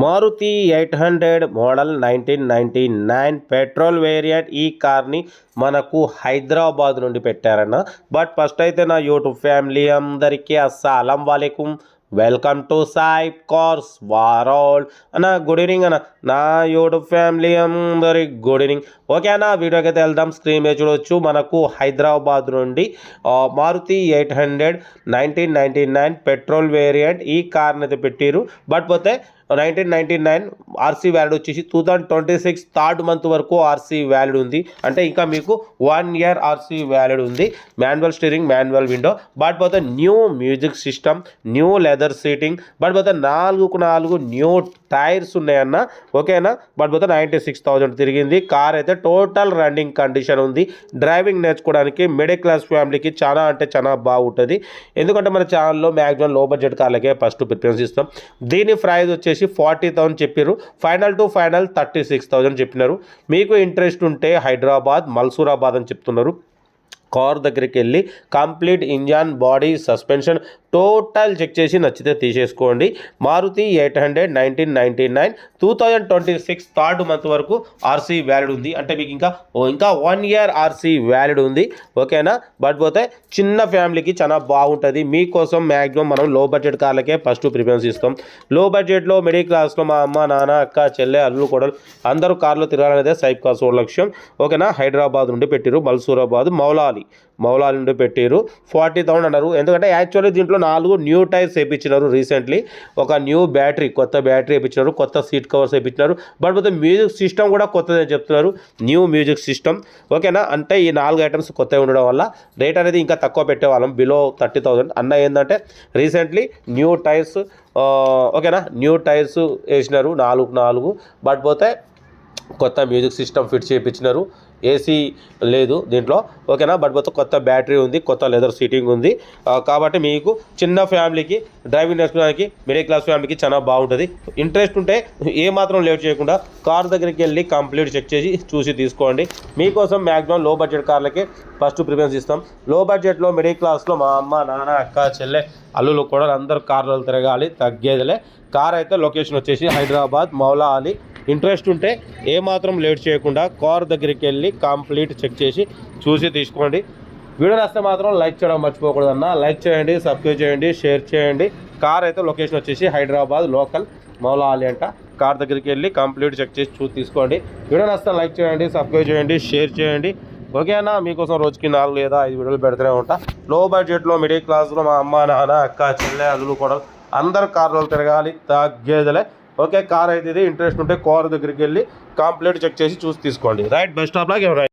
Maruti 800 model 1999 petrol variant ఈ కార్ని మనకు హైదరాబాద్ నుండి పెట్టారన్న. బట్ ఫస్ట్ అయితే నా యూట్యూబ్ ఫ్యామిలీ అందరికీ అస్సలం వాలేకుం, welcome to Sai cars world అన్న. గుడ్ ఈవినింగ్ అన్న, నా యూట్యూబ్ ఫ్యామిలీ అందరికి గుడ్ ఈవినింగ్. ఓకే అన్న, వీడియోకి అయితే వెళ్దాం. స్క్రీన్ మీద చూడవచ్చు మనకు హైదరాబాద్ నుండి మారుతి 800 1999 పెట్రోల్ వేరియంట్ ఈ కార్ని అయితే పెట్టారు. బట్ పోతే 1999 ఆర్సీ వ్యాలిడ్ వచ్చేసి 2026 థర్డ్ మంత్ వరకు ఆర్సీ వ్యాలిడ్ ఉంది. అంటే ఇంకా మీకు 1 ఇయర్ ఆర్సీ వ్యాలిడ్ ఉంది. Manual steering, manual window. But పోతే new music system, new leather seating. But పోతే 4 న్యూ టైర్స్ ఉన్నాయన్న. ఓకేనా. బట్ పోతే 96,000 తిరిగింది. కార్ అయితే టోటల్ రన్నింగ్ కండిషన్ ఉంది. డ్రైవింగ్ నేర్చుకోవడానికి మిడిల్ క్లాస్ ఫ్యామిలీకి చాలా అంటే చాలా బాగుంటుంది. ఎందుకంటే మన ఛానల్లో మ్యాక్సిమం లో బడ్జెట్ కార్లకే ఫస్ట్ ప్రిఫరెన్స్ ఇస్తాం. దీని ప్రైస్ వచ్చేసి 40,000 చెప్పారు. ఫైనల్ టు ఫైనల్ 36,000 చెప్పినారు. మీకు ఇంట్రెస్ట్ ఉంటే హైదరాబాద్ మల్సూరాబాద్ అని చెప్తున్నారు. కార్ దగ్గరికి వెళ్ళి complete engine, body, suspension total check చేసి నచ్చితే తీసేసుకోండి. మారుతి 800 1999 2026 థర్డ్ మంత్ వరకు ఆర్సీ వ్యాలిడ్ ఉంది. అంటే మీకు ఇంకా 1 ఇయర్ ఆర్సీ వ్యాలిడ్ ఉంది. ఓకేనా. బట్ పోతే చిన్న ఫ్యామిలీకి చాలా బాగుంటుంది. మీకోసం మ్యాక్సిమం మనం లో బడ్జెట్ కార్లకే ఫస్ట్ ప్రిఫరెన్స్ ఇస్తాం. లో బడ్జెట్లో మిడిల్ క్లాస్లో మా అమ్మ, నాన్న, అక్క, చెల్లె, అల్లు, కోడలు అందరూ కార్లు తిరగాలనేదే సైప్ కార్స్ లక్ష్యం. ఓకేనా. హైదరాబాద్ నుండి పెట్టారు. మల్సూరాబాద్ మౌలాలి నుండి పెట్టారు. 40,000 అన్నారు. ఎందుకంటే యాక్చువల్లీ దీంట్లో 4 న్యూ టైర్స్ వేయించినారు. రీసెంట్లీ ఒక న్యూ బ్యాటరీ, కొత్త బ్యాటరీ వేయించినారు. కొత్త సీట్ కవర్స్ వేయించినారు. బట్ పోతే మ్యూజిక్ సిస్టమ్ కూడా కొత్తదని చెప్తున్నారు. New music system. ఓకేనా. అంటే ఈ 4 ఐటమ్స్ కొత్తగా ఉండడం వల్ల రేట్ అనేది ఇంకా తక్కువ పెట్టేవాళ్ళం, బిలో 30,000 అన్న. ఏంటంటే రీసెంట్లీ న్యూ టైర్స్, ఓకేనా, న్యూ టైర్స్ వేసినారు 4. బట్ పోతే కొత్త మ్యూజిక్ సిస్టమ్ ఫిట్ చేయించినారు. ఏసీ లేదు దీంట్లో. ఓకేనా. బట్ పోతే కొత్త బ్యాటరీ ఉంది, కొత్త లెదర్ సీటింగ్ ఉంది. కాబట్టి మీకు చిన్న ఫ్యామిలీకి డ్రైవింగ్ నేర్చుకోవడానికి మిడిల్ క్లాస్ ఫ్యామిలీకి చాలా బాగుంటుంది. ఇంట్రెస్ట్ ఉంటే ఏమాత్రం లేట్ చేయకుండా కార్ దగ్గరికి వెళ్ళి కంప్లీట్ చెక్ చేసి చూసి తీసుకోండి. మీకోసం మ్యాక్సిమం లో బడ్జెట్ కార్లకి ఫస్ట్ ప్రిఫరెన్స్ ఇస్తాం. లో బడ్జెట్లో మిడిల్ క్లాస్లో మా అమ్మ, నాన్న, అక్క, చెల్లె, అల్లులు కూడా అందరు కార్లు తిరగాలి, తగ్గేదిలే. కార్ అయితే లొకేషన్ వచ్చేసి హైదరాబాద్ మౌలాలి. ఇంట్రెస్ట్ ఉంటే ఏమాత్రం లేట్ చేయకుండా కార్ దగ్గరికి వెళ్ళి కంప్లీట్ చెక్ చేసి చూసి తీసుకోండి. వీడియో నచ్చితే మాత్రం లైక్ చేయడం మర్చిపోకూడదన్న. లైక్ చేయండి, సబ్స్క్రైబ్ చేయండి, షేర్ చేయండి. కార్ అయితే లొకేషన్ వచ్చేసి హైదరాబాద్ లోకల్ మౌలాలి అంట. కార్ దగ్గరికి వెళ్ళి కంప్లీట్ చెక్ చేసి చూసి తీసుకోండి. వీడియో నచ్చితే లైక్ చేయండి, సబ్స్క్రైబ్ చేయండి, షేర్ చేయండి. ఓకే అన్న. మీకోసం రోజుకి 4 లేదా 5 వీడియోలు పెడుతూనే ఉంటా. లో బడ్జెట్లో మిడిల్ క్లాస్లో మా అమ్మ, నాన్న, అక్క, చెల్లె, అల్లులు కూడా అందరు కార్లు తిరగాలి, తగ్గేదిలే. ఓకే. కార్ అయితే ఇది ఇంట్రెస్ట్ ఉంటే కార్ దగ్గరికి వెళ్ళి కంప్లీట్ చెక్ చేసి చూసి తీసుకోండి. రైట్. Best of luck.